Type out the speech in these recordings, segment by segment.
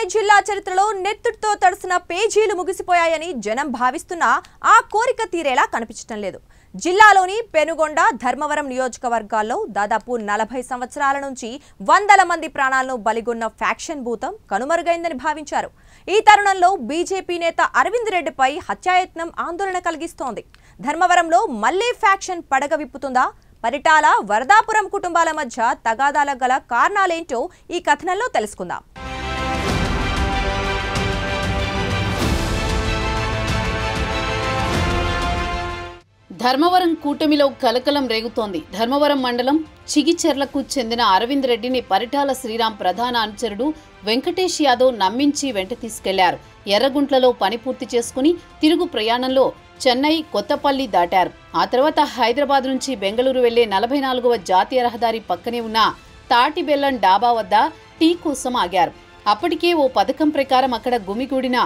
ఉమ్మడి జిల్లా చరిత్రలో నెత్తుటితో తడిసిన పేజీలు ముగిసిపోయాయని జనం భావిస్తున్నా ఆ కోరిక తీరేలా కనిపించడం లేదు. జిల్లాలోని పెనుగొండ, ధర్మవరం నియోజకవర్గాల్లో దాదాపు 40 సంవత్సరాల నుంచి వందల మంది ప్రాణాలను బలిగొన్న ఫ్యాక్షన్ భూతం కనుమరుగైందని భావించారు. ఈ తరుణంలో బీజేపీ నేత అరవింద్ రెడ్డిపై హత్యాయత్నం ఆందోళన కలిగిస్తోంది. ధర్మవరంలో మళ్లీ ఫ్యాక్షన్ పడగ విప్పుతుందా? పరిటాల, వరదాపురం కుటుంబాల మధ్య తగాదాల గల కారణాలేంటో ఈ కథనంలో తెలుసుకుందాం. ధర్మవరం కూటమిలో కలకలం రేగుతోంది. ధర్మవరం మండలం చిగిచెర్లకు చెందిన అరవింద్ రెడ్డిని పరిటాల శ్రీరామ్ ప్రధాన అనుచరుడు వెంకటేష్ యాదవ్ నమ్మించి వెంట తీసుకెళ్లారు. ఎర్రగుంట్లలో పని పూర్తి చేసుకుని తిరుగు ప్రయాణంలో చెన్నై, కొత్తపల్లి దాటారు. ఆ తర్వాత హైదరాబాద్ నుంచి బెంగళూరు వెళ్లే 44వ జాతీయ రహదారి పక్కనే ఉన్న తాటిబెల్లం డాబా వద్ద టీ కోసం ఆగారు. అప్పటికే ఓ పథకం ప్రకారం అక్కడ గుమిగూడిన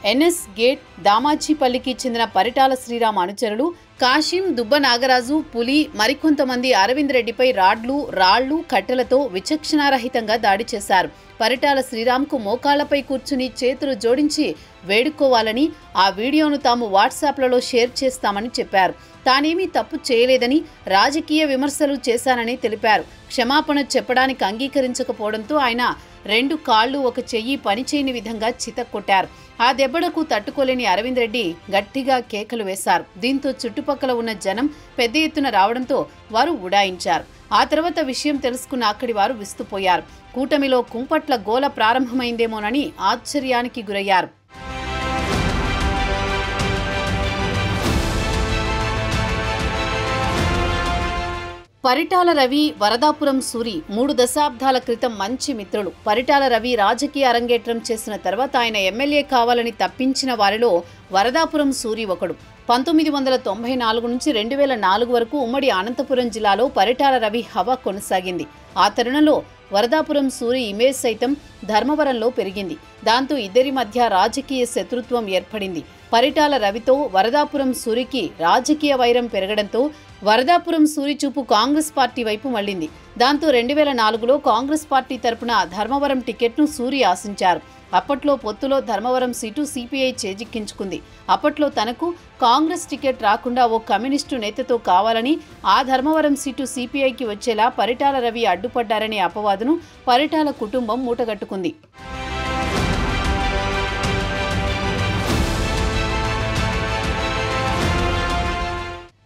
ఎన్ఎస్ గేట్ దామాజీపల్లికి చెందిన పరిటాల శ్రీరామ్ అనుచరులు కాశీం, దుబ్బ నాగరాజు, పులి మరికొంతమంది అరవింద్ రెడ్డిపై రాళ్లు, కట్టెలతో విచక్షణారహితంగా దాడి చేశారు. పరిటాల శ్రీరామ్కు మోకాళ్లపై కూర్చుని చేతులు జోడించి వేడుకోవాలని, ఆ వీడియోను తాము వాట్సాప్లలో షేర్ చేస్తామని చెప్పారు. తానేమీ తప్పు చేయలేదని, రాజకీయ విమర్శలు చేశానని తెలిపారు. క్షమాపణ చెప్పడానికి అంగీకరించకపోవడంతో ఆయన 2 కాళ్లు, 1 చెయ్యి పనిచేయని విధంగా చితక్కొట్టారు. ఆ దెబ్బలకు తట్టుకోలేని అరవింద్ రెడ్డి గట్టిగా కేకలు వేశారు. దీంతో చుట్టుపక్కల ఉన్న జనం పెద్ద ఎత్తున రావడంతో వారు ఉడాయించారు. ఆ తర్వాత విషయం తెలుసుకున్న అక్కడి వారు విస్తుపోయారు. కూటమిలో కుంపట్ల గోల ప్రారంభమైందేమోనని ఆశ్చర్యానికి గురయ్యారు. పరిటాల రవి, వరదాపురం సూరి 3 దశాబ్దాల క్రితం మంచి మిత్రులు. పరిటాల రవి రాజకీయ అరంగేట్రం చేసిన తర్వాత ఆయన ఎమ్మెల్యే కావాలని తప్పించిన వారిలో వరదాపురం సూరి ఒకడు. 1994 నుంచి 2004 వరకు ఉమ్మడి అనంతపురం జిల్లాలో పరిటాల రవి హవా కొనసాగింది. ఆ తరుణంలో వరదాపురం సూరి ఇమేజ్ సైతం ధర్మవరంలో పెరిగింది. దాంతో ఇద్దరి మధ్య రాజకీయ శత్రుత్వం ఏర్పడింది. పరిటాల రవితో వరదాపురం సూరికి రాజకీయ వైరం పెరగడంతో వరదాపురం సూరి చూపు కాంగ్రెస్ పార్టీ వైపు మళ్లింది. దాంతో 2004లో కాంగ్రెస్ పార్టీ తరపున ధర్మవరం టికెట్ను సూరి ఆశించారు. అప్పట్లో పొత్తులో ధర్మవరం సీటు సిపిఐ చేజిక్కించుకుంది. అప్పట్లో తనకు కాంగ్రెస్ టికెట్ రాకుండా ఓ కమ్యూనిస్టు నేతతో కావాలని, ఆ ధర్మవరం సీటు సిపిఐకి వచ్చేలా పరిటాల రవి అడ్డుపడ్డారనే అపవాదును పరిటాల కుటుంబం మూటగట్టుకుంది.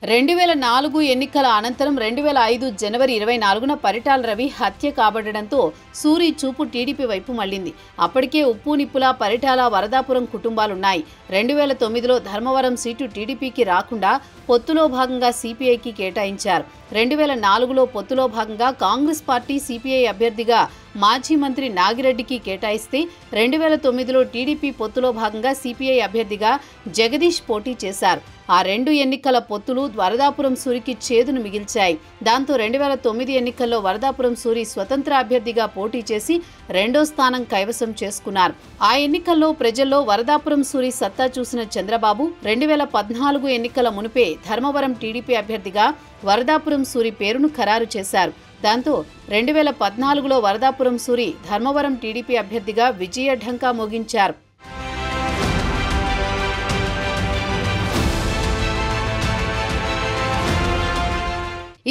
2004 ఎన్నికల అనంతరం 2005 జనవరి 24న పరిటాల రవి హత్య కాబడడంతో సూరి చూపు టీడీపీ వైపు మళ్లింది. అప్పటికే ఉప్పు నిప్పులా పరిటాల, వరదాపురం కుటుంబాలున్నాయి. 2009లో ధర్మవరం సీటు టీడీపీకి రాకుండా పొత్తులో భాగంగా సిపిఐకి కేటాయించారు. 2004లో పొత్తులో భాగంగా కాంగ్రెస్ పార్టీ సిపిఐ అభ్యర్థిగా మాజీ మంత్రి నాగిరెడ్డికి కేటాయిస్తే 2009లో టీడీపీ పొత్తులో భాగంగా సిపిఐ అభ్యర్థిగా జగదీష్ పోటీ చేశారు. ఆ 2 ఎన్నికల పొత్తులు వరదాపురం సూరికి చేదును మిగిల్చాయి. దాంతో 2009 ఎన్నికల్లో వరదాపురం సూరి స్వతంత్ర అభ్యర్థిగా పోటీ చేసి 2వ స్థానం కైవసం చేసుకున్నారు. ఆ ఎన్నికల్లో ప్రజల్లో వరదాపురం సూరి సత్తా చూసిన చంద్రబాబు 2014 ఎన్నికల మునిపే ధర్మవరం టీడీపీ అభ్యర్థిగా వరదాపురం సూరి పేరును ఖరారు చేశారు. దాంతో 2014లో వరదాపురం సూరి ధర్మవరం టీడీపీ అభ్యర్థిగా విజయ ఢంకా మోగించారు.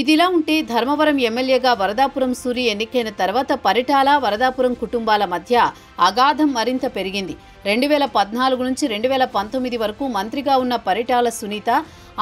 ఇదిలా ఉంటే ధర్మవరం ఎమ్మెల్యేగా వరదాపురం సూరి ఎన్నికైన తర్వాత పరిటాల, వరదాపురం కుటుంబాల మధ్య అగాధం మరింత పెరిగింది. 2014 నుంచి 2019 వరకు మంత్రిగా ఉన్న పరిటాల సునీత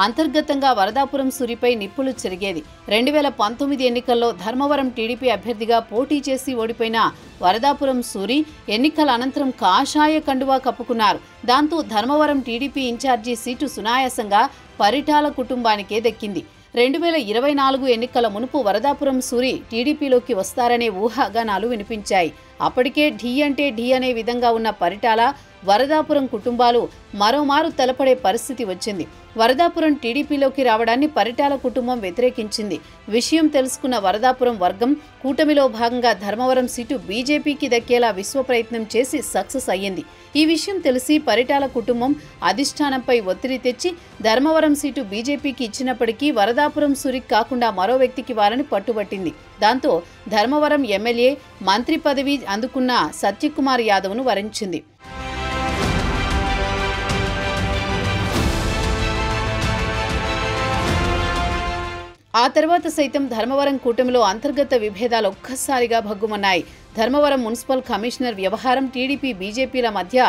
అంతర్గతంగా వరదాపురం సూరిపై నిప్పులు చెరిగేది. 2019 ఎన్నికల్లో ధర్మవరం టీడీపీ అభ్యర్థిగా పోటీ చేసి ఓడిపోయిన వరదాపురం సూరి ఎన్నికల అనంతరం కాషాయ కండువా కప్పుకున్నారు. దాంతో ధర్మవరం టీడీపీ ఇన్ఛార్జి సీటు సునాయాసంగా పరిటాల కుటుంబానికే దక్కింది. 2024 ఎన్నికల మునుపు వరదాపురం సూరి టీడీపీలోకి వస్తారనే ఊహాగానాలు వినిపించాయి. అప్పటికే ఢీ అంటే ఢీ అనే విధంగా ఉన్న పరిటాల, వరదాపురం కుటుంబాలు మరోమారు తలపడే పరిస్థితి వచ్చింది. వరదాపురం టీడీపీలోకి రావడాన్ని పరిటాల కుటుంబం వ్యతిరేకించింది. విషయం తెలుసుకున్న వరదాపురం వర్గం కూటమిలో భాగంగా ధర్మవరం సీటు బీజేపీకి దక్కేలా విశ్వ ప్రయత్నం చేసి సక్సెస్ అయ్యింది. ఈ విషయం తెలిసి పరిటాల కుటుంబం అధిష్టానంపై ఒత్తిడి తెచ్చి ధర్మవరం సీటు బీజేపీకి ఇచ్చినప్పటికీ వరదాపురం సూరికి కాకుండా మరో వ్యక్తికి వారని పట్టుబట్టింది. దాంతో ధర్మవరం ఎమ్మెల్యే మంత్రి పదవి అందుకున్న సత్యకుమార్ యాదవ్ను వరించింది. ఆ తర్వాత సైతం ధర్మవరం కూటమిలో అంతర్గత విభేదాలు ఒక్కసారిగా భగ్గుమన్నాయి. ధర్మవరం మున్సిపల్ కమిషనర్ వ్యవహారం టీడీపీ బీజేపీల మధ్య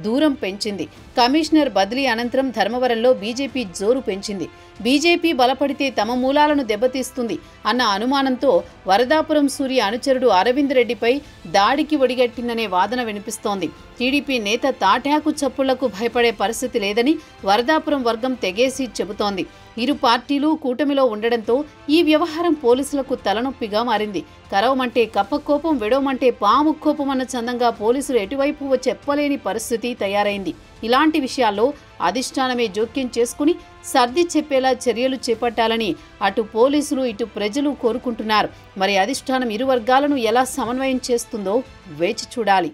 దూరం పెంచింది. కమిషనర్ బదిలీ అనంతరం ధర్మవరంలో బీజేపీ జోరు పెంచింది. బీజేపీ బలపడితే తమ మూలాలను దెబ్బతీస్తుంది అన్న అనుమానంతో వరదాపురం సూరి అనుచరుడు అరవింద్ రెడ్డిపై దాడికి ఒడిగట్టిందనే వాదన వినిపిస్తోంది. టీడీపీ నేత తాటాకు చప్పుళ్లకు భయపడే పరిస్థితి లేదని వరదాపురం వర్గం తెగేసి చెబుతోంది. ఇరు పార్టీలు కూటమిలో ఉండడంతో ఈ వ్యవహారం పోలీసులకు తలనొప్పిగా మారింది. కరవమంటే కప్పకోపం, విడవమంటే పాము కోపం అన్న చందంగా పోలీసులు ఎటువైపు చెప్పలేని పరిస్థితి తయారైంది. ఇలాంటి విషయాల్లో అధిష్టానమే జోక్యం చేసుకుని సర్ది చెప్పేలా చర్యలు చేపట్టాలని అటు పోలీసులు ఇటు ప్రజలు కోరుకుంటున్నారు. మరి అధిష్టానం ఇరు వర్గాలను ఎలా సమన్వయం చేస్తుందో వేచి చూడాలి.